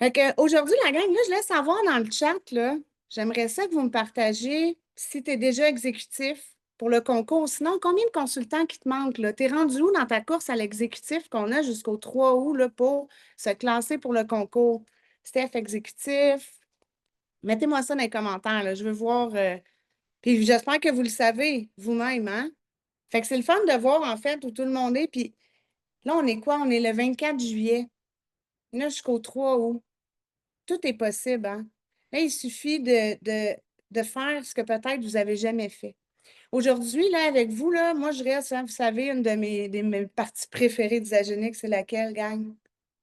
Fait que aujourd'hui, la gang, là, je laisse savoir dans le chat, là, j'aimerais ça que vous me partagiez si tu es déjà exécutif pour le concours. Sinon, combien de consultants qui te manquent, là? Tu es rendu où dans ta course à l'exécutif qu'on a jusqu'au 3 août, là, pour se classer pour le concours? Steph, exécutif. Mettez-moi ça dans les commentaires, là. Je veux voir. Puis j'espère que vous le savez vous-même, hein? Fait que c'est le fun de voir, en fait, où tout le monde est. Puis là, on est quoi? On est le 24 juillet. Là, jusqu'au 3 août. Tout est possible, hein? Là, il suffit de faire ce que peut-être vous n'avez jamais fait. Aujourd'hui, là, avec vous, là, moi, je reste, hein, vous savez, une de mes parties préférées d'Isagénique, c'est laquelle, gang?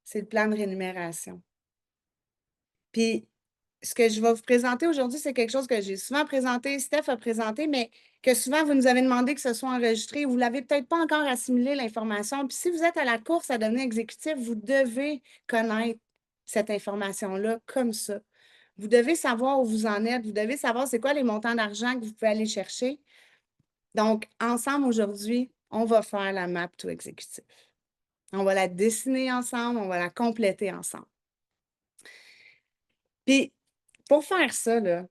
C'est le plan de rémunération. Puis, ce que je vais vous présenter aujourd'hui, c'est quelque chose que j'ai souvent présenté, Steph a présenté, mais que souvent, vous nous avez demandé que ce soit enregistré. Vous ne l'avez peut-être pas encore assimilé, l'information. Puis, si vous êtes à la course à devenir exécutif, vous devez connaître cette information-là comme ça. Vous devez savoir où vous en êtes. Vous devez savoir c'est quoi les montants d'argent que vous pouvez aller chercher. Donc, ensemble, aujourd'hui, on va faire la map to exécutif. On va la dessiner ensemble, on va la compléter ensemble. Puis, pour faire ça, là,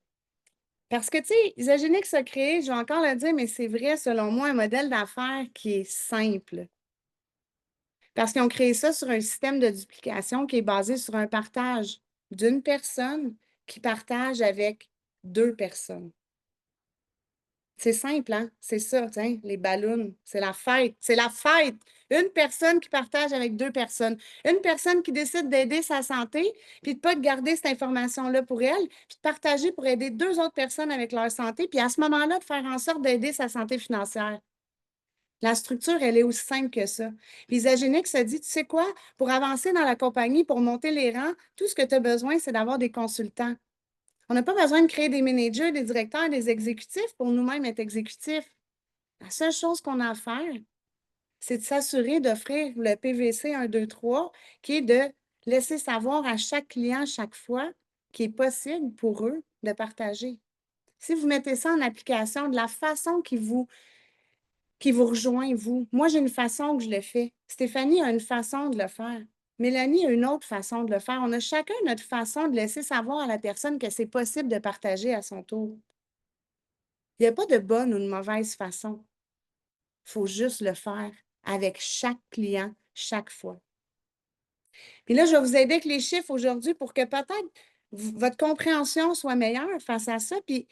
parce que, tu sais, Isagénics a créé, je vais encore le dire, mais c'est vrai, selon moi, un modèle d'affaires qui est simple. Parce qu'ils ont créé ça sur un système de duplication qui est basé sur un partage d'une personne qui partage avec deux personnes. C'est simple, hein? C'est ça, tiens, les ballons, c'est la fête. C'est la fête! Une personne qui partage avec deux personnes. Une personne qui décide d'aider sa santé, puis de ne pas garder cette information-là pour elle, puis de partager pour aider deux autres personnes avec leur santé, puis à ce moment-là, de faire en sorte d'aider sa santé financière. La structure, elle est aussi simple que ça. Puis Isagénics se dit, tu sais quoi, pour avancer dans la compagnie, pour monter les rangs, tout ce que tu as besoin, c'est d'avoir des consultants. On n'a pas besoin de créer des managers, des directeurs, des exécutifs pour nous-mêmes être exécutifs. La seule chose qu'on a à faire, c'est de s'assurer d'offrir le PVC 1, 2, 3, qui est de laisser savoir à chaque client chaque fois qu'il est possible pour eux de partager. Si vous mettez ça en application de la façon qui vous rejoint, vous, moi, j'ai une façon que je le fais. Stéphanie a une façon de le faire. Mélanie a une autre façon de le faire. On a chacun notre façon de laisser savoir à la personne que c'est possible de partager à son tour. Il n'y a pas de bonne ou de mauvaise façon. Il faut juste le faire avec chaque client, chaque fois. Puis là, je vais vous aider avec les chiffres aujourd'hui pour que peut-être votre compréhension soit meilleure face à ça. Puis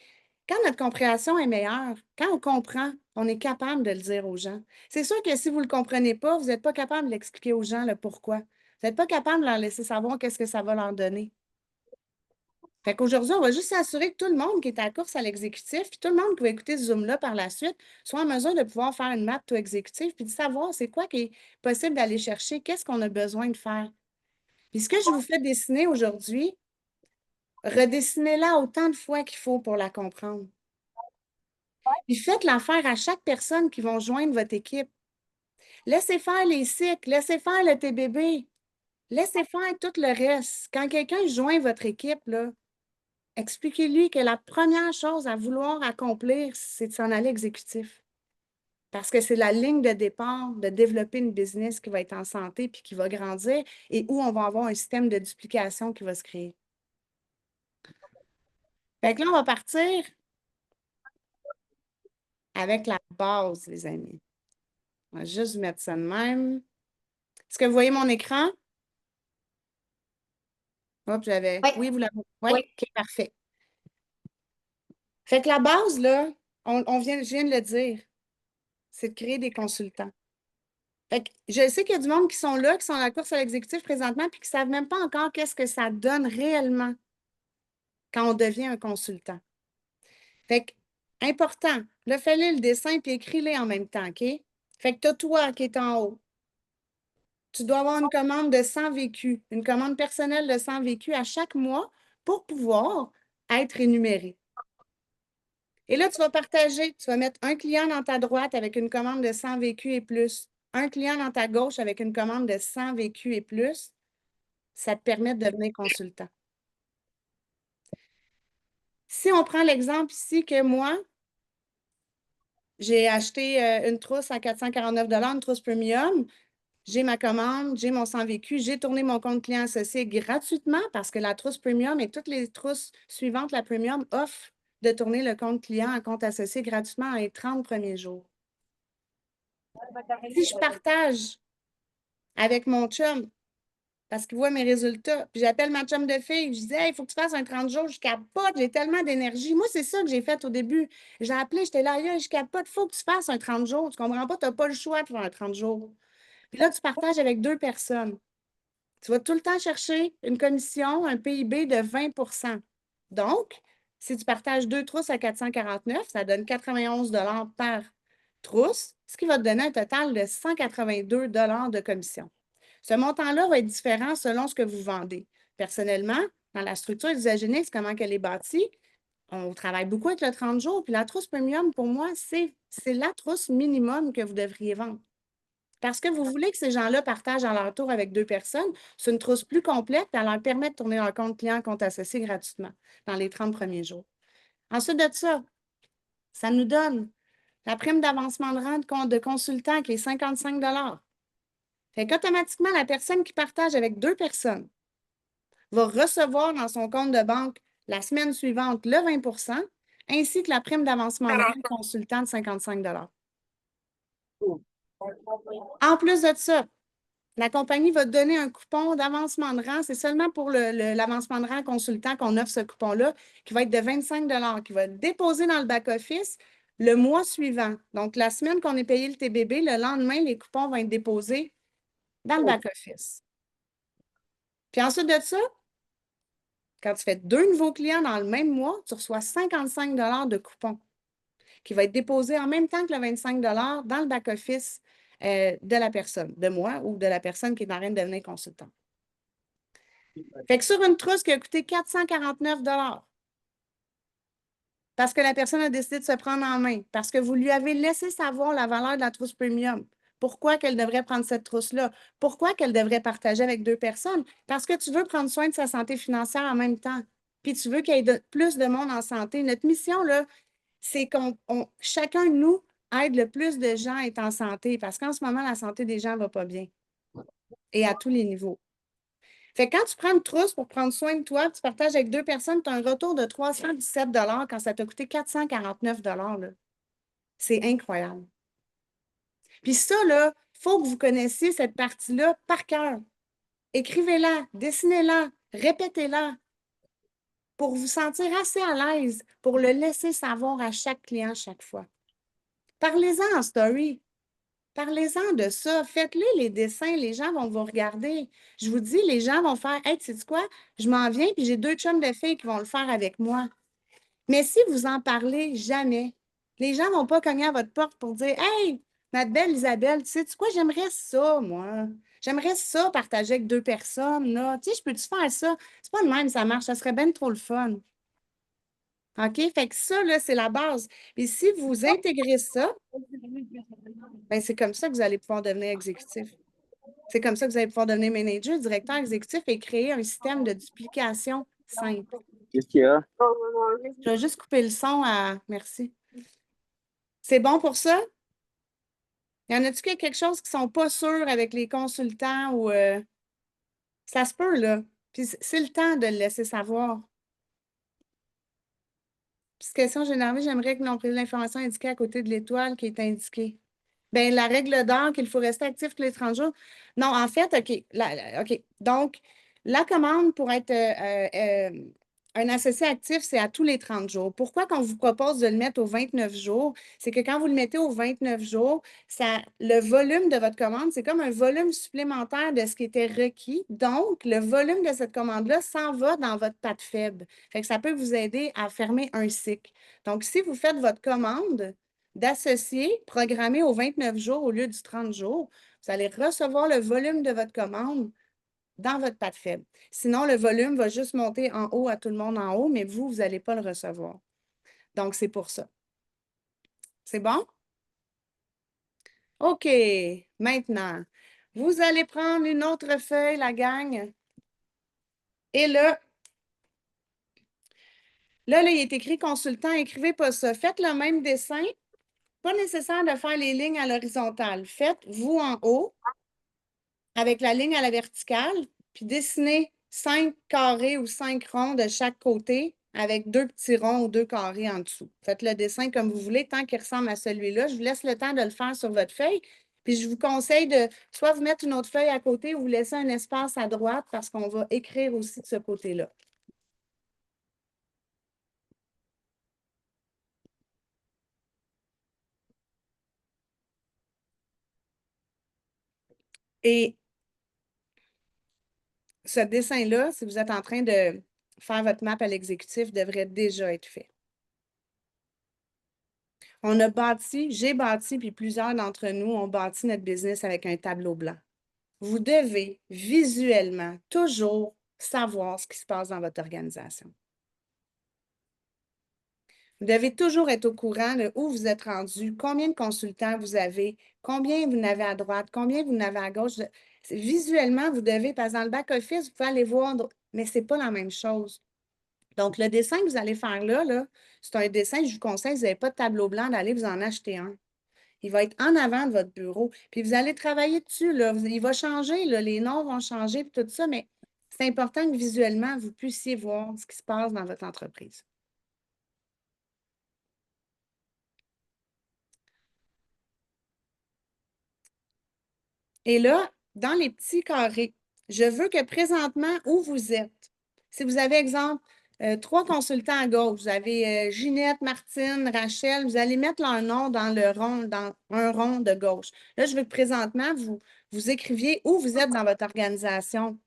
quand notre compréhension est meilleure, quand on comprend, on est capable de le dire aux gens. C'est sûr que si vous ne le comprenez pas, vous n'êtes pas capable de l'expliquer aux gens le pourquoi. Vous n'êtes pas capable de leur laisser savoir qu'est-ce que ça va leur donner. Fait qu'aujourd'hui, on va juste s'assurer que tout le monde qui est à la course à l'exécutif, puis tout le monde qui va écouter ce Zoom-là par la suite, soit en mesure de pouvoir faire une map to exécutif, puis de savoir c'est quoi qui est possible d'aller chercher, qu'est-ce qu'on a besoin de faire. Puis ce que je vous fais dessiner aujourd'hui, redessinez-la autant de fois qu'il faut pour la comprendre. Puis faites-la faire à chaque personne qui va joindre votre équipe. Laissez faire les cycles, laissez faire le TBB, laissez faire tout le reste. Quand quelqu'un joint votre équipe, là, expliquez-lui que la première chose à vouloir accomplir, c'est de s'en aller exécutif. Parce que c'est la ligne de départ de développer une business qui va être en santé puis qui va grandir et où on va avoir un système de duplication qui va se créer. Fait que là, on va partir avec la base, les amis. On va juste mettre ça de même. Est-ce que vous voyez mon écran? Hop, j'avais. Oui, Oui, vous l'avez. Oui, oui. OK, parfait. Fait que la base, là, je viens de le dire, c'est de créer des consultants. Fait que je sais qu'il y a du monde qui sont là, qui sont à la course à l'exécutif présentement, puis qui ne savent même pas encore qu'est-ce que ça donne réellement quand on devient un consultant. Fait que, important, là, fais-le le dessin, puis écris-les en même temps, OK? Fait que tu as toi qui est en haut. Tu dois avoir une commande de 100 vécus, une commande personnelle de 100 vécus à chaque mois pour pouvoir être énuméré. Et là, tu vas partager, tu vas mettre un client dans ta droite avec une commande de 100 vécus et plus, un client dans ta gauche avec une commande de 100 vécus et plus. Ça te permet de devenir consultant. Si on prend l'exemple ici que moi, j'ai acheté une trousse à 449 une trousse premium, j'ai ma commande, j'ai mon sans vécu, j'ai tourné mon compte client associé gratuitement parce que la trousse premium et toutes les trousses suivantes, la premium, offrent de tourner le compte client en compte associé gratuitement dans les 30 premiers jours. Si je partage avec mon chum parce qu'il voit mes résultats, puis j'appelle ma chum de fille, je dis hey, il faut que tu fasses un 30 jours, je capote, j'ai tellement d'énergie. Moi, c'est ça que j'ai fait au début. J'ai appelé, j'étais là, je capote, il faut que tu fasses un 30 jours. Tu comprends pas, tu n'as pas le choix de faire un 30 jours. Puis là, tu partages avec 2 personnes. Tu vas tout le temps chercher une commission, un PIB de 20. Donc, si tu partages 2 trousses à 449, ça donne 91 par trousse, ce qui va te donner un total de 182 de commission. Ce montant-là va être différent selon ce que vous vendez. Personnellement, dans la structure d'Usagenix, comment elle est bâtie, on travaille beaucoup avec le 30 jours, puis la trousse premium, pour moi, c'est la trousse minimum que vous devriez vendre. Parce que vous voulez que ces gens-là partagent à leur tour avec 2 personnes, c'est une trousse plus complète, et elle leur permet de tourner leur compte client, compte associé gratuitement dans les 30 premiers jours. Ensuite de ça, ça nous donne la prime d'avancement de rang de consultant qui est 55 Fait qu'automatiquement, la personne qui partage avec 2 personnes va recevoir dans son compte de banque la semaine suivante le 20 ainsi que la prime d'avancement de rang consultant de 55 En plus de ça, la compagnie va te donner un coupon d'avancement de rang. C'est seulement pour l'avancement de rang consultant qu'on offre ce coupon-là, qui va être de 25 qui va être déposé dans le back-office le mois suivant. Donc, la semaine qu'on est payé le TBB, le lendemain, les coupons vont être déposés dans le back-office. Puis ensuite de ça, quand tu fais 2 nouveaux clients dans le même mois, tu reçois 55 de coupons qui va être déposé en même temps que le 25 dans le back-office de la personne, de moi ou de la personne qui est en train de devenir consultant. Fait que sur une trousse qui a coûté 449 parce que la personne a décidé de se prendre en main, parce que vous lui avez laissé savoir la valeur de la trousse premium, pourquoi qu'elle devrait prendre cette trousse-là, pourquoi qu'elle devrait partager avec 2 personnes, parce que tu veux prendre soin de sa santé financière en même temps, puis tu veux qu'il y ait plus de monde en santé. Notre mission, là, c'est qu'on chacun de nous aide le plus de gens à être en santé, parce qu'en ce moment, la santé des gens ne va pas bien, et à tous les niveaux. Fait que quand tu prends une trousse pour prendre soin de toi, tu partages avec 2 personnes, tu as un retour de 317 quand ça t'a coûté 449 là. C'est incroyable. Puis ça, il faut que vous connaissiez cette partie-là par cœur. Écrivez-la, dessinez-la, répétez-la pour vous sentir assez à l'aise pour le laisser savoir à chaque client chaque fois. Parlez-en en story. Parlez-en de ça. Faites-le les dessins. Les gens vont vous regarder. Je vous dis, les gens vont faire hey, tu sais quoi? Je m'en viens, puis j'ai 2 chums de filles qui vont le faire avec moi. Mais si vous en parlez jamais, les gens ne vont pas cogner à votre porte pour dire hey, ma belle Isabelle, tu sais quoi? J'aimerais ça, moi. J'aimerais ça partager avec 2 personnes. Là. Tu sais, je peux-tu faire ça? C'est pas le même, ça marche. Ça serait bien trop le fun. OK? Fait que ça, là, c'est la base. Et si vous intégrez ça, ben, c'est comme ça que vous allez pouvoir devenir exécutif. C'est comme ça que vous allez pouvoir devenir manager, directeur exécutif et créer un système de duplication simple. Qu'est-ce qu'il y a? Je vais juste couper le son à. Merci. C'est bon pour ça? Y en a-tu quelque chose qui ne sont pas sûrs avec les consultants ou ça se peut, là. Puis c'est le temps de le laisser savoir. Puis question générale, j'aimerais que l'on prenne l'information indiquée à côté de l'étoile qui est indiquée. Bien, la règle d'or qu'il faut rester actif tous les 30 jours. Non, en fait, OK. OK. Donc, la commande pour être un associé actif, c'est à tous les 30 jours. Pourquoi qu'on vous propose de le mettre aux 29 jours? C'est que quand vous le mettez aux 29 jours, le volume de votre commande, c'est comme un volume supplémentaire de ce qui était requis. Donc, le volume de cette commande-là s'en va dans votre patte faible. Fait que ça peut vous aider à fermer un cycle. Donc, si vous faites votre commande, d'associer, programmé aux 29 jours au lieu du 30 jours, vous allez recevoir le volume de votre commande dans votre patte faible. Sinon, le volume va juste monter en haut à tout le monde en haut, mais vous n'allez pas le recevoir. Donc, c'est pour ça. C'est bon? OK. Maintenant, vous allez prendre une autre feuille, la gang. Et là, il est écrit consultant, écrivez pas ça. Faites le même dessin. Pas nécessaire de faire les lignes à l'horizontale. Faites vous en haut. avec la ligne à la verticale, puis dessinez 5 carrés ou 5 ronds de chaque côté avec 2 petits ronds ou 2 carrés en dessous. Faites le dessin comme vous voulez, tant qu'il ressemble à celui-là. Je vous laisse le temps de le faire sur votre feuille. Puis je vous conseille de soit vous mettre une autre feuille à côté ou vous laisser un espace à droite parce qu'on va écrire aussi de ce côté-là. Et ce dessin-là, si vous êtes en train de faire votre map à l'exécutif, devrait déjà être fait. On a bâti, j'ai bâti, puis plusieurs d'entre nous ont bâti notre business avec un tableau blanc. Vous devez visuellement toujours savoir ce qui se passe dans votre organisation. Vous devez toujours être au courant de où vous êtes rendu, combien de consultants vous avez, combien vous en avez à droite, combien vous en avez à gauche. Visuellement, vous devez, parce que dans le back-office, vous pouvez aller voir, mais ce n'est pas la même chose. Donc, le dessin que vous allez faire là, c'est un dessin, je vous conseille, si vous n'avez pas de tableau blanc, d'aller vous en acheter un. Il va être en avant de votre bureau. Puis vous allez travailler dessus, là. Il va changer, là, les noms vont changer, puis tout ça, mais c'est important que visuellement, vous puissiez voir ce qui se passe dans votre entreprise. Et là, dans les petits carrés, je veux que présentement, où vous êtes, si vous avez, exemple, 3 consultants à gauche, vous avez Ginette, Martine, Rachel, vous allez mettre leur nom dans le rond, dans un rond de gauche. Là, je veux que présentement, vous écriviez où vous êtes dans votre organisation.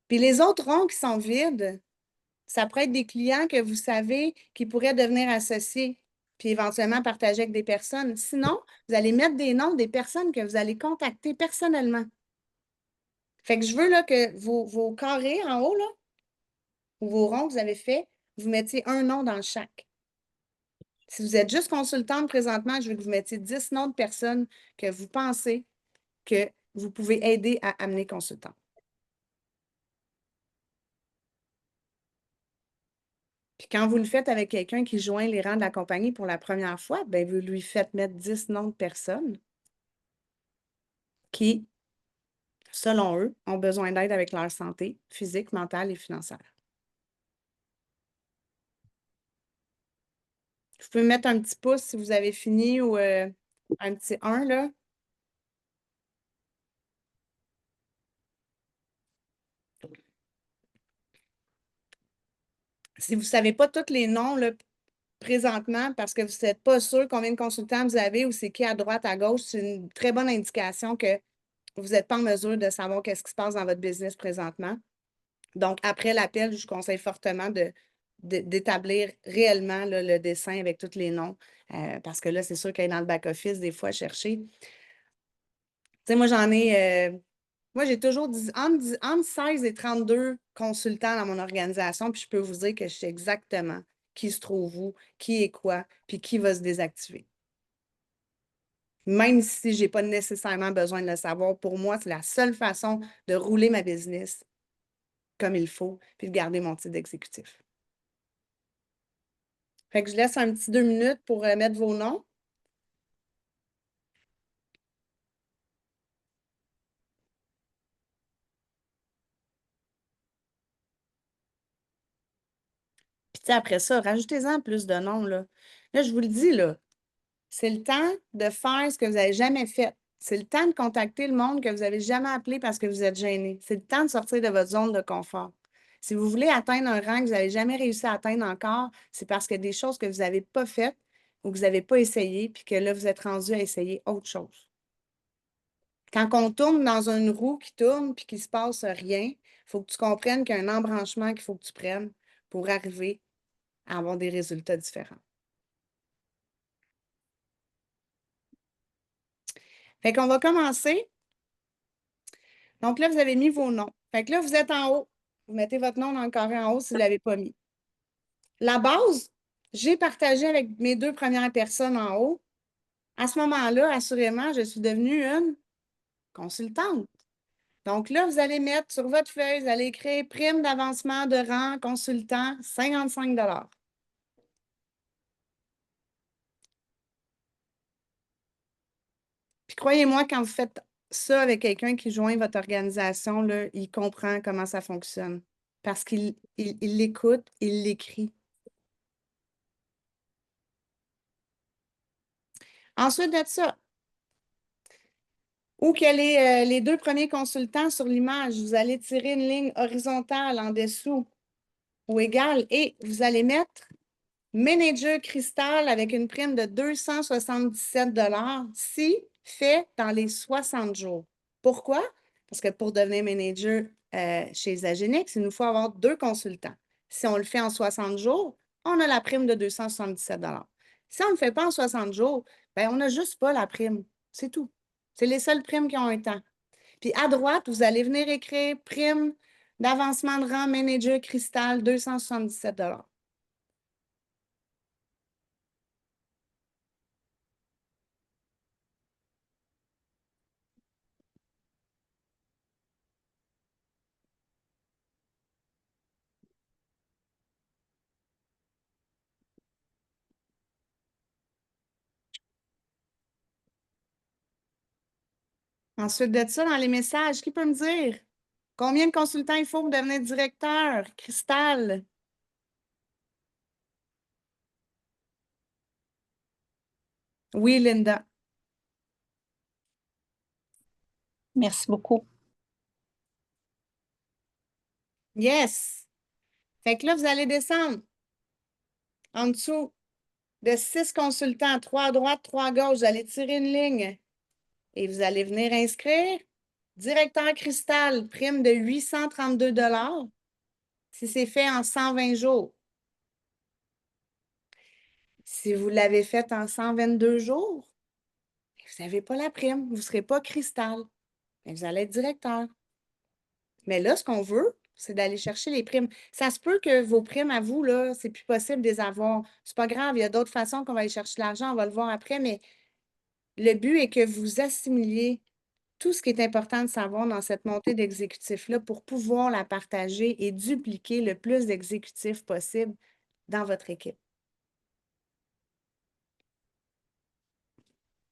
Puis les autres ronds qui sont vides, ça pourrait être des clients que vous savez qui pourraient devenir associés, puis éventuellement partager avec des personnes. Sinon, vous allez mettre des noms des personnes que vous allez contacter personnellement. Fait que je veux là, que vos carrés en haut, là, ou vos ronds que vous avez faits, vous mettiez un nom dans chaque. Si vous êtes juste consultante présentement, je veux que vous mettiez 10 noms de personnes que vous pensez que vous pouvez aider à amener consultant. Puis quand vous le faites avec quelqu'un qui joint les rangs de la compagnie pour la première fois, bien, vous lui faites mettre 10 noms de personnes qui, selon eux, ont besoin d'aide avec leur santé physique, mentale et financière. Vous pouvez mettre un petit pouce si vous avez fini ou un petit 1, là. Si vous ne savez pas tous les noms là, présentement parce que vous n'êtes pas sûr combien de consultants vous avez ou c'est qui à droite, à gauche, c'est une très bonne indication que vous n'êtes pas en mesure de savoir qu'est-ce qui se passe dans votre business présentement. Donc, après l'appel, je vous conseille fortement d'établir réellement là, le dessin avec tous les noms. Parce que là, c'est sûr qu'elle est dans le back-office, des fois, à chercher. Tu sais, moi, moi, j'ai toujours entre 16 et 32 consultants dans mon organisation, puis je peux vous dire que je sais exactement qui se trouve où, qui est quoi, puis qui va se désactiver. Même si je n'ai pas nécessairement besoin de le savoir, pour moi, c'est la seule façon de rouler ma business comme il faut, puis de garder mon titre d'exécutif. Fait que je laisse un petit 2 minutes pour mettre vos noms. Puis après ça, rajoutez-en plus de noms, là. Là, je vous le dis, là, c'est le temps de faire ce que vous n'avez jamais fait. C'est le temps de contacter le monde que vous n'avez jamais appelé parce que vous êtes gêné. C'est le temps de sortir de votre zone de confort. Si vous voulez atteindre un rang que vous n'avez jamais réussi à atteindre encore, c'est parce qu'il y a des choses que vous n'avez pas faites ou que vous n'avez pas essayé, puis que là, vous êtes rendu à essayer autre chose. Quand on tourne dans une roue qui tourne puis qu'il ne se passe rien, il faut que tu comprennes qu'il y a un embranchement qu'il faut que tu prennes pour arriver à avoir des résultats différents. Fait qu'on va commencer. Donc là, vous avez mis vos noms. Fait que là, vous êtes en haut. Vous mettez votre nom dans le carré en haut si vous ne l'avez pas mis. La base, j'ai partagé avec mes 2 premières personnes en haut. À ce moment-là, assurément, je suis devenue une consultante. Donc là, vous allez mettre sur votre feuille, vous allez écrire prime d'avancement de rang consultant, 55 $. Puis croyez-moi, quand vous faites ça avec quelqu'un qui joint votre organisation, là, il comprend comment ça fonctionne. Parce qu'il l'écoute, il l'écrit. Ensuite de ça, où que les deux premiers consultants sur l'image, vous allez tirer une ligne horizontale en dessous ou égale et vous allez mettre Manager Cristal avec une prime de 277 si fait dans les 60 jours. Pourquoi? Parce que pour devenir manager chez Agenix, il nous faut avoir deux consultants. Si on le fait en 60 jours, on a la prime de 277 Si on ne le fait pas en 60 jours, ben, on n'a juste pas la prime. C'est tout. C'est les seules primes qui ont un temps. Puis à droite, vous allez venir écrire prime d'avancement de rang manager cristal 277 Ensuite de ça, dans les messages, qui peut me dire combien de consultants il faut pour devenir directeur? Cristal. Oui, Linda. Merci beaucoup. Yes. Fait que là, vous allez descendre en dessous de 6 consultants, 3 à droite, 3 à gauche. Vous allez tirer une ligne et vous allez venir inscrire directeur Cristal, prime de 832 si c'est fait en 120 jours. Si vous l'avez fait en 122 jours, vous n'avez pas la prime, vous ne serez pas Cristal. Mais vous allez être directeur. Mais là, ce qu'on veut, c'est d'aller chercher les primes. Ça se peut que vos primes à vous, là, c'est plus possible de les avoir. C'est pas grave, il y a d'autres façons qu'on va aller chercher l'argent, on va le voir après, mais le but est que vous assimiliez tout ce qui est important de savoir dans cette montée d'exécutifs-là pour pouvoir la partager et dupliquer le plus d'exécutifs possible dans votre équipe.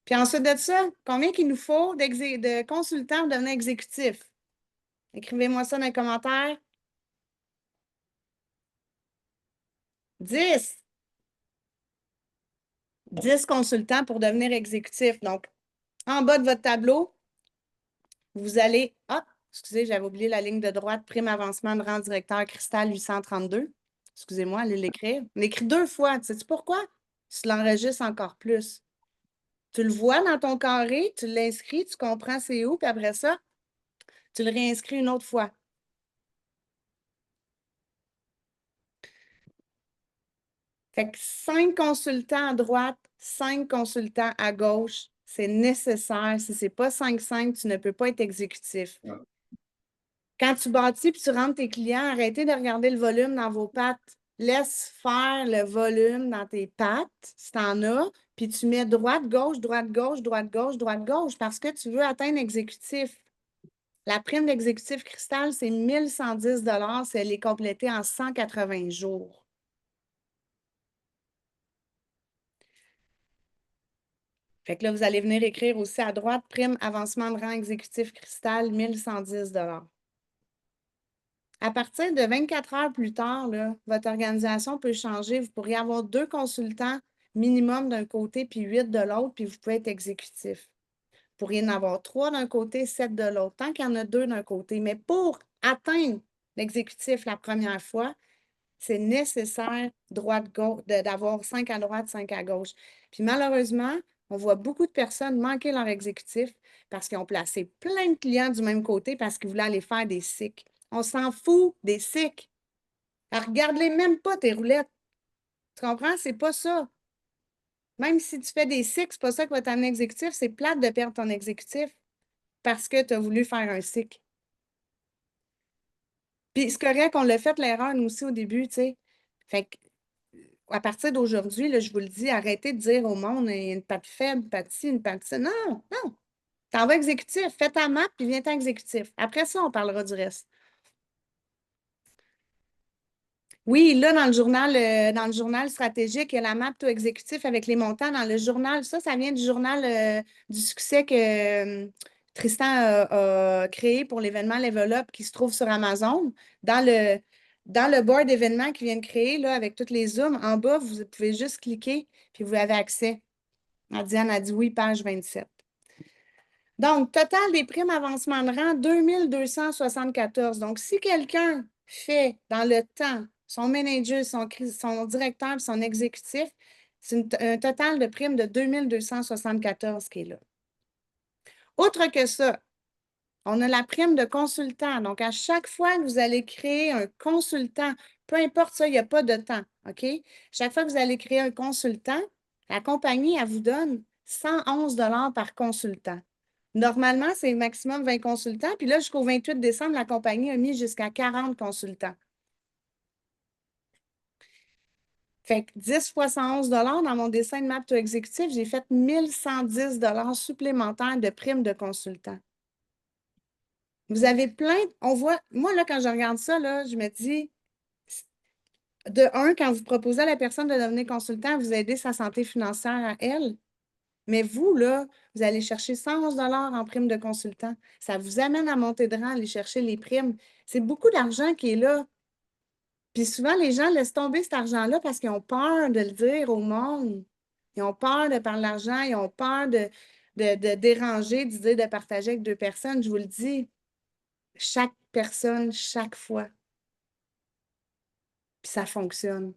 Puis ensuite de ça, combien qu'il nous faut de consultants pour devenir exécutif? Écrivez-moi ça dans les commentaires. 10. 10 consultants pour devenir exécutif. Donc, en bas de votre tableau, vous allez. Ah, excusez, j'avais oublié la ligne de droite, prime avancement de rang directeur Cristal 832. Excusez-moi, allez l'écrire. On l'écrit 2 fois. Sais-tu pourquoi? Tu l'enregistres encore plus. Tu le vois dans ton carré, tu l'inscris, tu comprends c'est où, puis après ça, tu le réinscris une autre fois. Fait que 5 consultants à droite, 5 consultants à gauche, c'est nécessaire. Si ce n'est pas 5-5, tu ne peux pas être exécutif. Ouais. Quand tu bâtis et tu rentres tes clients, arrêtez de regarder le volume dans vos pattes. Laisse faire le volume dans tes pattes, si tu en as, puis tu mets droite, gauche, droite, gauche, droite, gauche, droite, gauche, parce que tu veux atteindre l'exécutif. La prime d'exécutif cristal, c'est 1110 si elle est complétée en 180 jours. Fait que là, vous allez venir écrire aussi à droite, prime avancement de rang exécutif cristal, 1110 À partir de 24 heures plus tard, là, votre organisation peut changer. Vous pourriez avoir 2 consultants minimum d'un côté puis 8 de l'autre, puis vous pouvez être exécutif. Vous pourriez en avoir 3 d'un côté, 7 de l'autre, tant qu'il y en a 2 d'un côté. Mais pour atteindre l'exécutif la première fois, c'est nécessaire droite-gauche, d'avoir 5 à droite, 5 à gauche. Puis malheureusement, on voit beaucoup de personnes manquer leur exécutif parce qu'ils ont placé plein de clients du même côté parce qu'ils voulaient aller faire des cycles. On s'en fout des cycles. Regarde-les même pas, tes roulettes. Tu comprends? C'est pas ça. Même si tu fais des cycles, c'est pas ça qui va t'amener exécutif. C'est plate de perdre ton exécutif parce que tu as voulu faire un cycle. Puis c'est correct qu'on l'a fait l'erreur, nous aussi, au début, tu sais. Fait que à partir d'aujourd'hui, je vous le dis, arrêtez de dire au monde, il y a une patte faible, une patte ci, une patte ça. Non, non. T'en vas exécutif. Fais ta map, puis viens-t'en exécutif. Après ça, on parlera du reste. Oui, là, dans le journal stratégique, il y a la map to exécutif avec les montants. Dans le journal, ça vient du journal du succès que Tristan a créé pour l'événement Level Up qui se trouve sur Amazon. Dans le board d'événements qu'il vient de créer, là, avec tous les Zooms, en bas, vous pouvez juste cliquer, puis vous avez accès. Diane a dit oui, page 27. Donc, total des primes avancement de rang, 2274. Donc, si quelqu'un fait dans le temps son manager, son directeur, son exécutif, c'est un total de primes de 2274 qui est là. Autre que ça, on a la prime de consultant. Donc, à chaque fois que vous allez créer un consultant, peu importe ça, il n'y a pas de temps, OK? Chaque fois que vous allez créer un consultant, la compagnie, elle vous donne 111 par consultant. Normalement, c'est maximum 20 consultants. Puis là, jusqu'au 28 décembre, la compagnie a mis jusqu'à 40 consultants. Fait que 10 fois 111 dans mon dessin de map to exécutif, j'ai fait 1110 supplémentaires de primes de consultant. Vous avez plein, on voit, moi, là, quand je regarde ça, là, je me dis, de un, quand vous proposez à la personne de devenir consultant, vous aidez sa santé financière à elle. Mais vous, là, vous allez chercher 111 en prime de consultant. Ça vous amène à monter de rang, aller chercher les primes. C'est beaucoup d'argent qui est là. Puis souvent, les gens laissent tomber cet argent-là parce qu'ils ont peur de le dire au monde. Ils ont peur de parler d'argent, ils ont peur de déranger, d'idée de partager avec deux personnes. Je vous le dis, chaque personne, chaque fois. Puis ça fonctionne.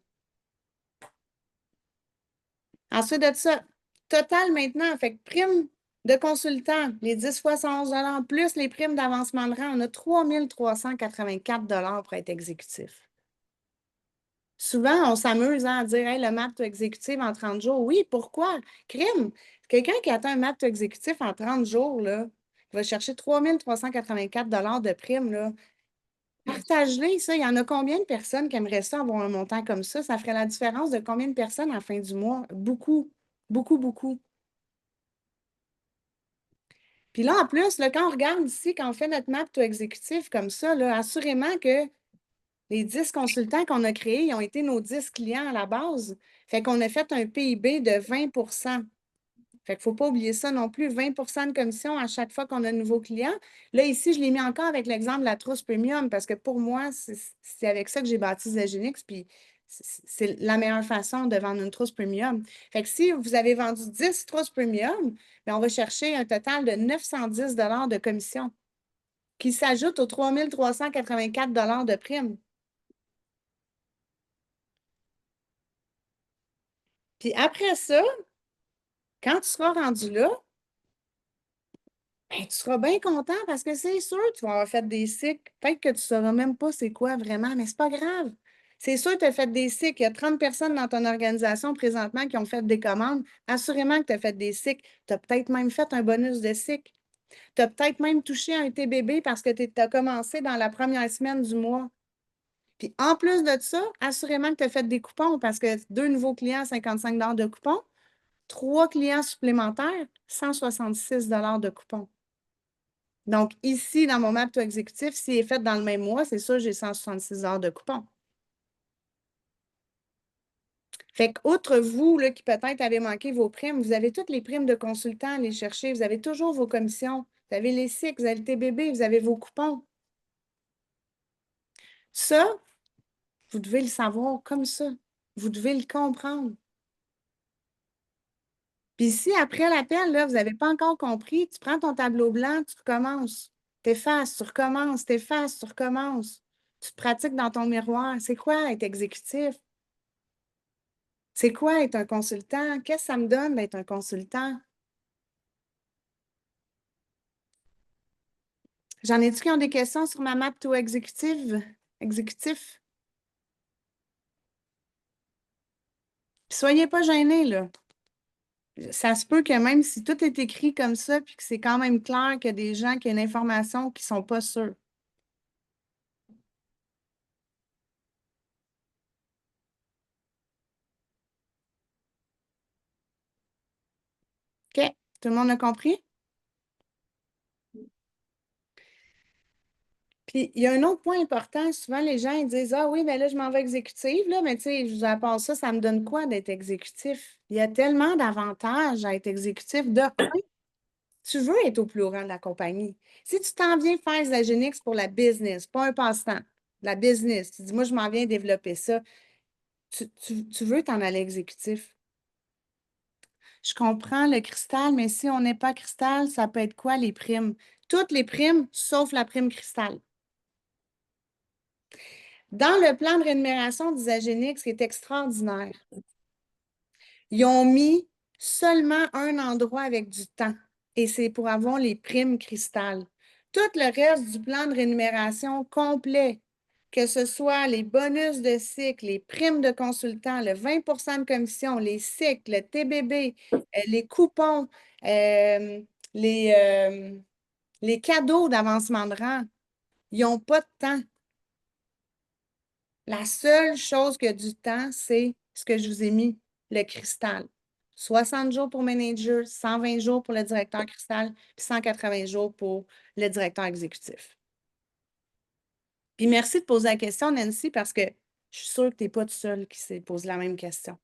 Ensuite de ça, total maintenant, fait que prime de consultant, les 10 fois 111 plus les primes d'avancement de rang, on a 3 384 pour être exécutif. Souvent, on s'amuse à dire hey, le MAPT exécutif en 30 jours. Oui, pourquoi? Crime. Quelqu'un qui atteint un MAPT exécutif en 30 jours, là, il va chercher 3 384 de primes. Là. Partage-les, ça. Il y en a combien de personnes qui aimeraient ça avoir un montant comme ça? Ça ferait la différence de combien de personnes à la fin du mois? Beaucoup, beaucoup, beaucoup. Puis là, en plus, là, quand on regarde ici, quand on fait notre map to exécutif comme ça, là, assurément que les 10 consultants qu'on a créés, ils ont été nos 10 clients à la base. Fait qu'on a fait un PIB de 20 Fait qu'il ne faut pas oublier ça non plus, 20 de commission à chaque fois qu'on a un nouveau client. Là, ici, je l'ai mis encore avec l'exemple de la trousse premium parce que pour moi, c'est avec ça que j'ai bâti Zaginix, puis c'est la meilleure façon de vendre une trousse premium. Fait que si vous avez vendu 10 trousses premium, bien, on va chercher un total de 910 de commission qui s'ajoute aux 3 384 de prime. Puis après ça, quand tu seras rendu là, ben, tu seras bien content parce que c'est sûr que tu vas avoir fait des cycles. Peut-être que tu ne sauras même pas c'est quoi vraiment, mais ce n'est pas grave. C'est sûr que tu as fait des cycles. Il y a 30 personnes dans ton organisation présentement qui ont fait des commandes. Assurément que tu as fait des cycles. Tu as peut-être même fait un bonus de cycle. Tu as peut-être même touché un TBB parce que tu as commencé dans la première semaine du mois. Puis en plus de ça, assurément que tu as fait des coupons parce que 2 nouveaux clients, 55 de coupons. 3 clients supplémentaires, 166 de coupons. Donc, ici, dans mon map exécutif, s'il est fait dans le même mois, c'est sûr, j'ai 166 heures de coupons. Fait qu'outre vous, là, qui peut-être avez manqué vos primes, vous avez toutes les primes de consultants à aller chercher. Vous avez toujours vos commissions. Vous avez les cycles, vous avez le TBB, vous avez vos coupons. Ça, vous devez le savoir comme ça. Vous devez le comprendre. Puis si après l'appel, là, vous n'avez pas encore compris, tu prends ton tableau blanc, tu recommences. Tu effaces, tu recommences, tu effaces, tu recommences. Tu te pratiques dans ton miroir. C'est quoi être exécutif? C'est quoi être un consultant? Qu'est-ce que ça me donne d'être un consultant? J'en ai-tu qui ont des questions sur ma map to exécutive? Exécutif? Puis soyez pas gênés, là. Ça se peut que même si tout est écrit comme ça, puis que c'est quand même clair qu'il y a des gens qui ont une information qui ne sont pas sûrs. OK? Tout le monde a compris? Puis, il y a un autre point important. Souvent, les gens ils disent ah oui, mais là, je m'en vais exécutive, là, mais tu sais, je vous apporte ça, ça me donne quoi d'être exécutif? Il y a tellement d'avantages à être exécutif. De un, tu veux être au plus haut rang de la compagnie. Si tu t'en viens faire Isagenix pour la business, pas un passe-temps, la business, tu dis, moi, je m'en viens développer ça, tu veux t'en aller exécutif. Je comprends le cristal, mais si on n'est pas cristal, ça peut être quoi les primes? Toutes les primes, sauf la prime cristal. Dans le plan de rémunération d'Isagenix, qui est extraordinaire, ils ont mis seulement un endroit avec du temps et c'est pour avoir les primes cristal. Tout le reste du plan de rémunération complet, que ce soit les bonus de cycle, les primes de consultant, le 20 de commission, les cycles, le TBB, les coupons, euh, les, euh, les cadeaux d'avancement de rang, ils n'ont pas de temps. La seule chose qui a du temps, c'est ce que je vous ai mis, le cristal. 60 jours pour manager, 120 jours pour le directeur cristal, puis 180 jours pour le directeur exécutif. Puis merci de poser la question, Nancy, parce que je suis sûre que tu n'es pas tout seul qui s'est posé la même question.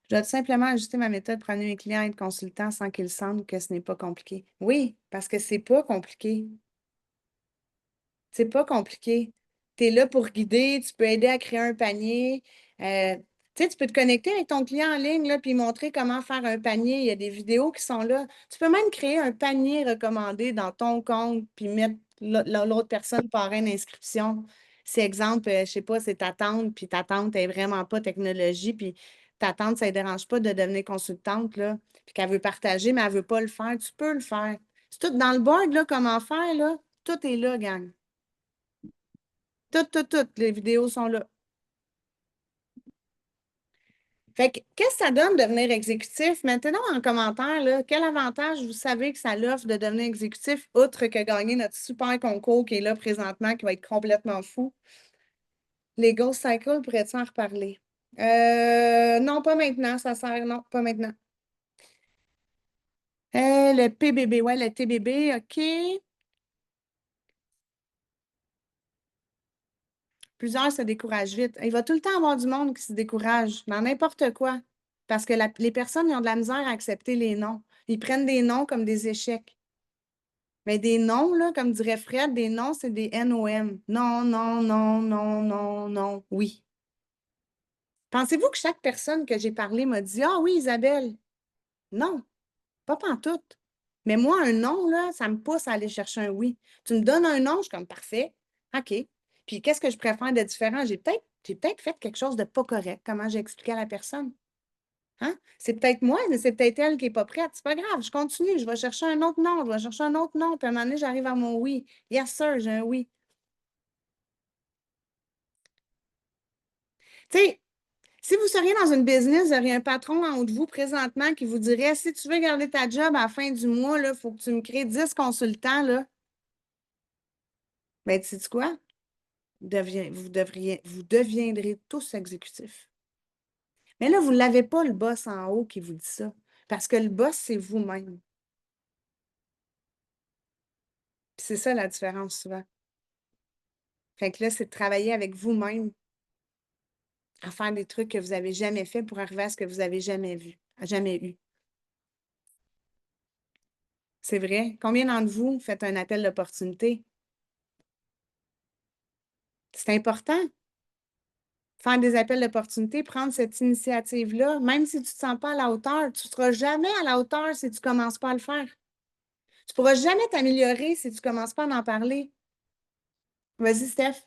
Je dois tout simplement ajuster ma méthode pour amener mes clients à être consultants sans qu'ils sentent que ce n'est pas compliqué. Oui, parce que c'est pas compliqué. C'est pas compliqué. Tu es là pour guider, tu peux aider à créer un panier. Tu sais, tu peux te connecter avec ton client en ligne, là, puis montrer comment faire un panier. Il y a des vidéos qui sont là. Tu peux même créer un panier recommandé dans ton compte, puis mettre l'autre personne parrain d'inscription. Si, exemple, je sais pas, c'est ta tante, puis ta tante n'est vraiment pas technologie, puis ta tante, ça ne dérange pas de devenir consultante, là, puis qu'elle veut partager, mais elle ne veut pas le faire. Tu peux le faire. C'est tout dans le board, là, comment faire, là. Tout est là, gang. Toutes les vidéos sont là. Fait que, qu'est-ce que ça donne de devenir exécutif? Maintenant, en commentaire, là, quel avantage vous savez que ça l'offre de devenir exécutif, outre que gagner notre super concours qui est là présentement, qui va être complètement fou? Les Ghost Cycle, pourrais-tu en reparler? Non, pas maintenant, ça sert, non, pas maintenant. Le PBB, ouais, le TBB, OK. Plusieurs se découragent vite. Il va tout le temps avoir du monde qui se décourage dans n'importe quoi. Parce que les personnes ils ont de la misère à accepter les noms. Ils prennent des noms comme des échecs. Mais des noms, là, comme dirait Fred, des noms, c'est des NOM. Non, non, non, non, non, non, oui. Pensez-vous que chaque personne que j'ai parlé m'a dit ah oui, Isabelle? Non, pas pantoute. Mais moi, un non, là, ça me pousse à aller chercher un oui. Tu me donnes un non, je suis comme parfait. OK. Puis qu'est-ce que je préfère de différent? J'ai peut-être fait quelque chose de pas correct. Comment j'ai expliqué à la personne? Hein? C'est peut-être moi, mais c'est peut-être elle qui n'est pas prête. C'est pas grave, je continue. Je vais chercher un autre nom, je vais chercher un autre nom. Puis à un moment donné, j'arrive à mon oui. Yes, sir, j'ai un oui. Tu sais, si vous seriez dans une business, vous auriez un patron en haut de vous présentement qui vous dirait si tu veux garder ta job à la fin du mois, il faut que tu me crées 10 consultants. Là. Ben, tu sais quoi? Vous deviendrez tous exécutifs. Mais là, vous ne l'avez pas le boss en haut qui vous dit ça. Parce que le boss, c'est vous-même. C'est ça la différence souvent. Fait que là, c'est de travailler avec vous-même à faire des trucs que vous n'avez jamais fait pour arriver à ce que vous n'avez jamais vu, jamais eu. C'est vrai. Combien d'entre vous faites un appel d'opportunité? C'est important. Faire des appels d'opportunité, prendre cette initiative-là, même si tu ne te sens pas à la hauteur, tu ne seras jamais à la hauteur si tu ne commences pas à le faire. Tu ne pourras jamais t'améliorer si tu ne commences pas à en parler. Vas-y, Steph.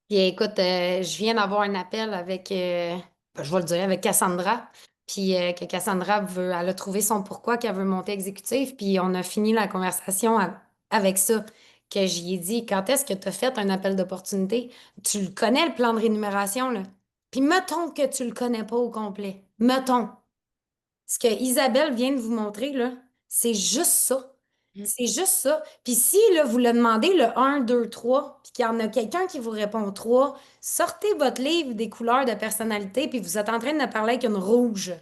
Puis écoute, je viens d'avoir un appel avec, je vais le dire, avec Cassandra. Puis que Cassandra elle a trouvé son pourquoi qu'elle veut monter exécutive. Puis on a fini la conversation avec ça, que j'y ai dit, quand est-ce que tu as fait un appel d'opportunité? Tu le connais, le plan de rémunération, là. Puis mettons que tu le connais pas au complet. Mettons. Ce que Isabelle vient de vous montrer, là, c'est juste ça. C'est juste ça. Puis si là, vous le demandez le 1, 2, 3, puis qu'il y en a quelqu'un qui vous répond 3, sortez votre livre des couleurs de personnalité, puis vous êtes en train de parler avec une rouge.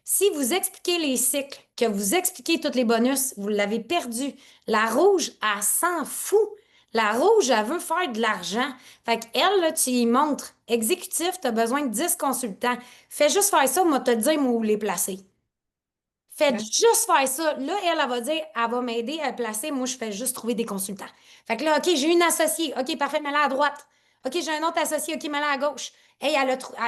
Si vous expliquez les cycles, que vous expliquez tous les bonus, vous l'avez perdu. La rouge, elle s'en fout. La rouge, elle veut faire de l'argent. Fait qu'elle, là, tu y montres. Exécutif, tu as besoin de 10 consultants. Fais juste faire ça, moi, te dire où les placer. Faites Ouais. juste faire ça. Là, elle va dire, elle va m'aider à placer. Moi, je fais juste trouver des consultants. Fait que là, OK, j'ai une associée. OK, parfait, mets-la à droite. OK, j'ai un autre associé. OK, mets-la à gauche. Hey,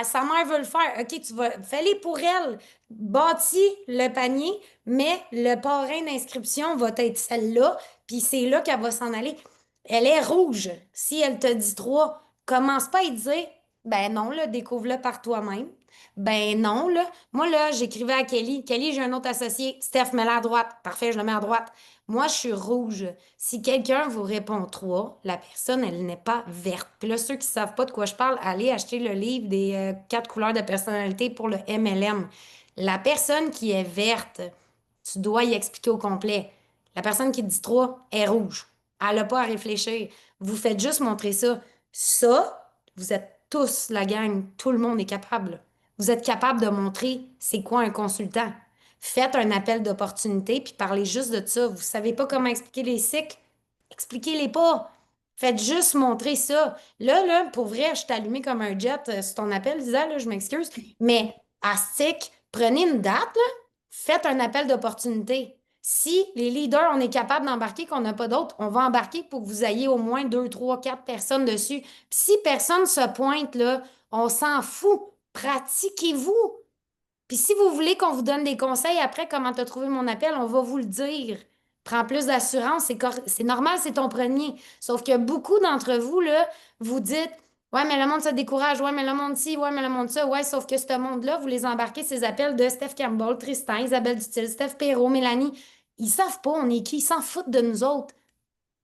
sa mère veut le faire. OK, fais-les pour elle. Bâtis le panier, mais le parrain d'inscription va être celle-là. Puis c'est là qu'elle va s'en aller. Elle est rouge. Si elle te dit 3, commence pas à y dire, ben non, là, découvre-le par toi-même. Ben non, là. Moi, là, j'écrivais à Kelly. Kelly, j'ai un autre associé. Steph, mets-la à droite. Parfait, je le mets à droite. Moi, je suis rouge. Si quelqu'un vous répond 3, la personne, elle n'est pas verte. Puis là, ceux qui ne savent pas de quoi je parle, allez acheter le livre des 4 couleurs de personnalité pour le MLM. La personne qui est verte, tu dois y expliquer au complet. La personne qui dit 3 est rouge. Elle n'a pas à réfléchir. Vous faites juste montrer ça. Ça, vous êtes tous la gang. Tout le monde est capable. Vous êtes capable de montrer c'est quoi un consultant. Faites un appel d'opportunité puis parlez juste de ça. Vous savez pas comment expliquer les cycles? Expliquez-les pas. Faites juste montrer ça. Là, pour vrai, je t'ai allumé comme un jet sur ton appel, Lisa, là, je m'excuse. Mais à stick, prenez une date, là, faites un appel d'opportunité. Si les leaders, on est capable d'embarquer, qu'on n'a pas d'autres, on va embarquer pour que vous ayez au moins 2, 3, 4 personnes dessus. Puis si personne se pointe, là, on s'en fout. Pratiquez-vous. Puis si vous voulez qu'on vous donne des conseils après comment tu as trouvé mon appel, on va vous le dire. Prends plus d'assurance, c'est normal, c'est ton premier. Sauf que beaucoup d'entre vous, là, vous dites, ouais, mais le monde se décourage, ouais, mais le monde ci, ouais, mais le monde ça, ouais, sauf que ce monde-là, vous les embarquez ces appels de Steph Campbell, Tristan, Isabelle Dutil, Steph Perrault, Mélanie. Ils savent pas on est qui, ils s'en foutent de nous autres.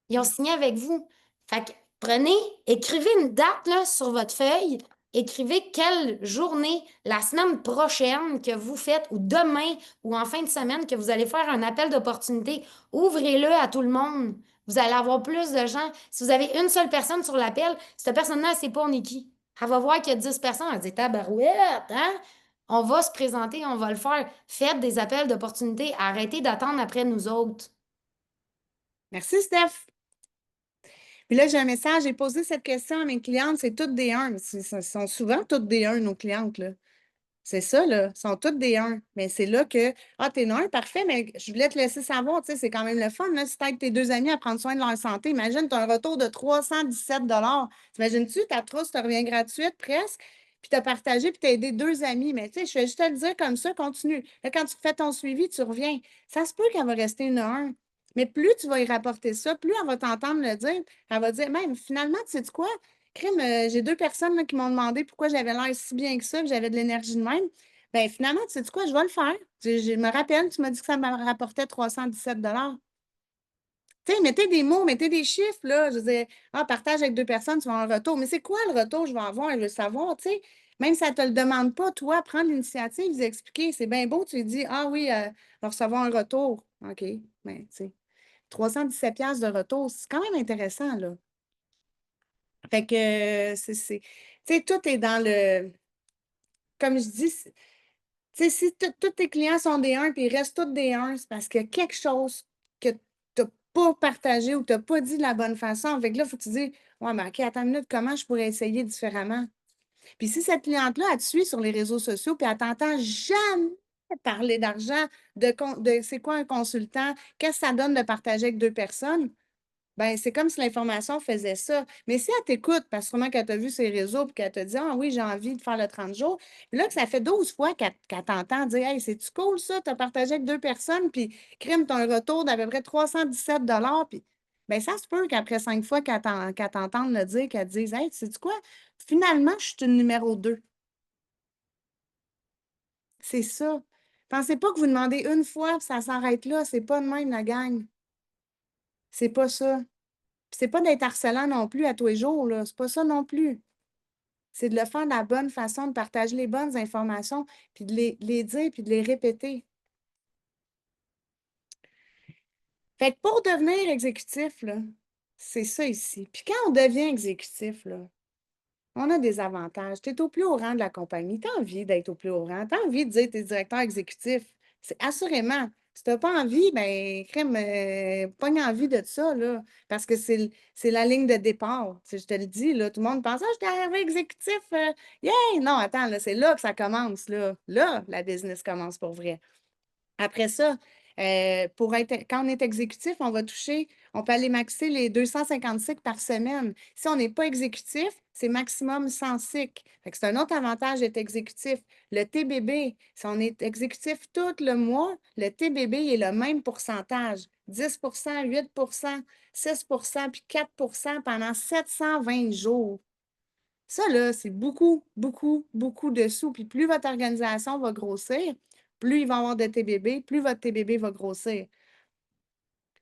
Ils ont signé avec vous. Fait que prenez, écrivez une date là, sur votre feuille. Écrivez quelle journée, la semaine prochaine que vous faites, ou demain, ou en fin de semaine, que vous allez faire un appel d'opportunité. Ouvrez-le à tout le monde. Vous allez avoir plus de gens. Si vous avez une seule personne sur l'appel, cette personne-là, elle ne sait pas on est qui. Elle va voir qu'il y a 10 personnes. Elle dit tabarouette, hein? On va se présenter, on va le faire. Faites des appels d'opportunité. Arrêtez d'attendre après nous autres. Merci, Steph. Puis là, j'ai un message, j'ai posé cette question à mes clientes, c'est toutes des 1. Ce sont souvent toutes des 1, nos clientes, là. C'est ça, là. Sont toutes des 1. Mais c'est là que, ah, t'es 1, parfait, mais je voulais te laisser savoir, tu sais, c'est quand même le fun, là. Si t'aides tes 2 amis à prendre soin de leur santé, imagine, tu as un retour de 317 T'imagines-tu, ta trousse te revient gratuite presque, puis tu as partagé, puis tu as aidé 2 amis. Mais tu sais, je vais juste te le dire comme ça, continue. Là, quand tu fais ton suivi, tu reviens. Ça se peut qu'elle va rester une 1. Mais plus tu vas y rapporter ça, plus elle va t'entendre le dire. Elle va dire, même, finalement, tu sais quoi? Crime, j'ai 2 personnes là, qui m'ont demandé pourquoi j'avais l'air si bien que ça, que j'avais de l'énergie de même. Bien, finalement, tu sais quoi, je vais le faire. Je me rappelle, tu m'as dit que ça me rapportait 317. Tu sais, mettez des mots, mettez des chiffres, là. Je disais, ah, partage avec 2 personnes, tu vas avoir un retour. Mais c'est quoi le retour que je vais avoir? Je veux savoir, tu sais. Même si ça ne te le demande pas, toi, prendre l'initiative, vous expliquer. C'est bien beau, tu lui dis, ah oui, je vais recevoir un retour. OK. Mais, tu sais, 317 de retour, c'est quand même intéressant, là. Fait que, tu sais, tout est dans le, comme je dis, tu sais, si tous tes clients sont des 1 puis ils restent tous des 1, c'est parce qu'il y a quelque chose que tu n'as pas partagé ou tu n'as pas dit de la bonne façon. Fait que là, il faut que tu dises, ouais, mais OK, attends une minute, comment je pourrais essayer différemment? Puis si cette cliente-là, elle te suit sur les réseaux sociaux puis elle t'entend jamais parler d'argent, de c'est quoi un consultant, qu'est-ce que ça donne de partager avec 2 personnes? Ben, c'est comme si l'information faisait ça. Mais si elle t'écoute, parce que sûrement qu'elle t'a vu sur les réseaux et qu'elle te dit, ah oui, j'ai envie de faire le 30 jours, puis là, que ça fait 12 fois qu'elle t'entend dire, hey, c'est-tu cool ça? Tu as partagé avec 2 personnes, puis crime, tu as un retour d'à peu près 317 puis bien, ça se peut qu'après 5 fois qu'elle t'entende le dire, qu'elle te dise, hey, sais-tu quoi? Finalement, je suis une numéro 2. C'est ça. Pensez pas que vous demandez une fois, puis ça s'arrête là. C'est pas de même, la gang. C'est pas ça. Puis c'est pas d'être harcelant non plus à tous les jours, là. C'est pas ça non plus. C'est de le faire de la bonne façon, de partager les bonnes informations, puis de les dire, puis de les répéter. Fait que pour devenir exécutif, là, c'est ça ici. Puis quand on devient exécutif, là, on a des avantages. Tu es au plus haut rang de la compagnie. Tu as envie d'être au plus haut rang. Tu as envie de dire que tu es directeur exécutif. C'est assurément. Si tu n'as pas envie, ben, crème, pogne envie de ça, là, parce que c'est la ligne de départ. Je te le dis, là, tout le monde pense, ah, je suis arrivé exécutif, yeah! Non, attends, là, c'est là que ça commence, là. Là, la business commence pour vrai. Après ça, quand on est exécutif, on peut aller maxer les 250 cycles par semaine. Si on n'est pas exécutif, c'est maximum 100 cycles. Fait que c'est un autre avantage d'être exécutif. Le TBB, si on est exécutif tout le mois, le TBB est le même pourcentage. 10 8 6 puis 4 pendant 720 jours. Ça, là, c'est beaucoup, beaucoup, beaucoup de sous. Puis plus votre organisation va grossir, plus il va y avoir de TBB, plus votre TBB va grossir.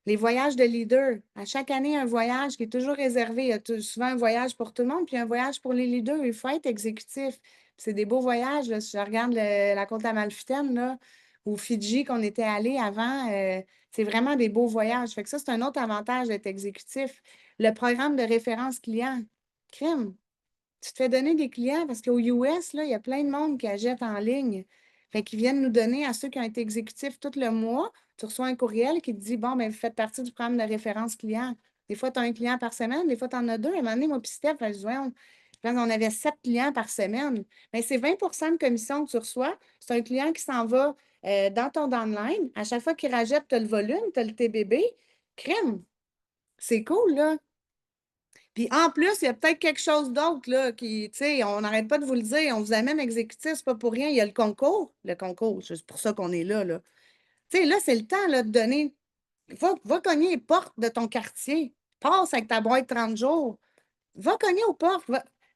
Les voyages de leaders. À chaque année, un voyage qui est toujours réservé. Il y a souvent un voyage pour tout le monde, puis un voyage pour les leaders. Il faut être exécutif. C'est des beaux voyages. Là. Si je regarde la côte Amalfitaine, là, ou Fidji qu'on était allé avant, c'est vraiment des beaux voyages. Fait que ça, c'est un autre avantage d'être exécutif. Le programme de référence client. Crime. Tu te fais donner des clients parce qu'aux US, là, il y a plein de monde qui achètent en ligne. Fait qu'ils viennent nous donner à ceux qui ont été exécutifs tout le mois. Tu reçois un courriel qui te dit, bon, ben, vous faites partie du programme de référence client. Des fois, tu as un client par semaine, des fois, tu en as deux. À un moment donné, moi, puis Steph, on avait 7 clients par semaine. Mais c'est 20 de commission que tu reçois. C'est un client qui s'en va dans ton downline. À chaque fois qu'il rajoute, tu as le volume, tu as le TBB. Crème. C'est cool, là. Puis en plus, il y a peut-être quelque chose d'autre là, qui, tu sais, on n'arrête pas de vous le dire, on vous amène exécutif, c'est pas pour rien, il y a le concours. Le concours, c'est pour ça qu'on est là, là. Tu sais, là, c'est le temps là, de donner. Va cogner les portes de ton quartier. Passe avec ta boîte 30 jours. Va cogner aux portes.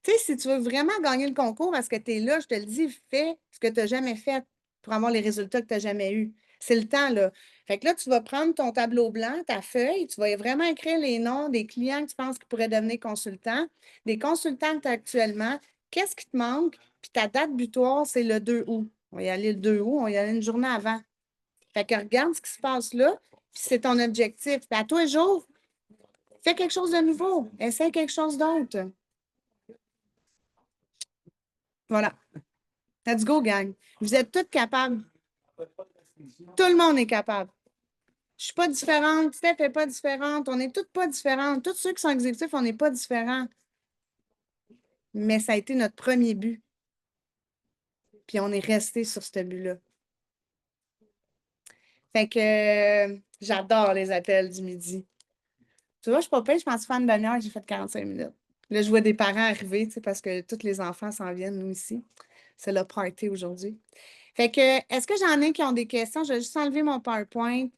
Tu sais, si tu veux vraiment gagner le concours parce que tu es là, je te le dis, fais ce que tu n'as jamais fait pour avoir les résultats que tu n'as jamais eus. C'est le temps, là. Fait que là, tu vas prendre ton tableau blanc, ta feuille, tu vas vraiment écrire les noms des clients que tu penses qui pourraient devenir consultants, des consultants que tu as actuellement, qu'est-ce qui te manque, puis ta date butoir, c'est le 2 août. On va y aller le 2 août, on va y aller une journée avant. Fait que regarde ce qui se passe là, puis c'est ton objectif. Puis à tous les jours, fais quelque chose de nouveau, essaie quelque chose d'autre. Voilà. Let's go, gang. Vous êtes tous capables. Tout le monde est capable. Je ne suis pas différente, Steph n'est pas différente, on n'est toutes pas différentes. Tous ceux qui sont exécutifs, on n'est pas différents. Mais ça a été notre premier but. Puis on est resté sur ce but-là. Fait que j'adore les appels du midi. Tu vois, je suis pas payée, je pense faire une demi-heure, j'ai fait 45 minutes. Là, je vois des parents arriver, tu sais, parce que tous les enfants s'en viennent, nous ici. C'est le party aujourd'hui. Fait que, est-ce que j'en ai qui ont des questions? Je vais juste enlever mon PowerPoint.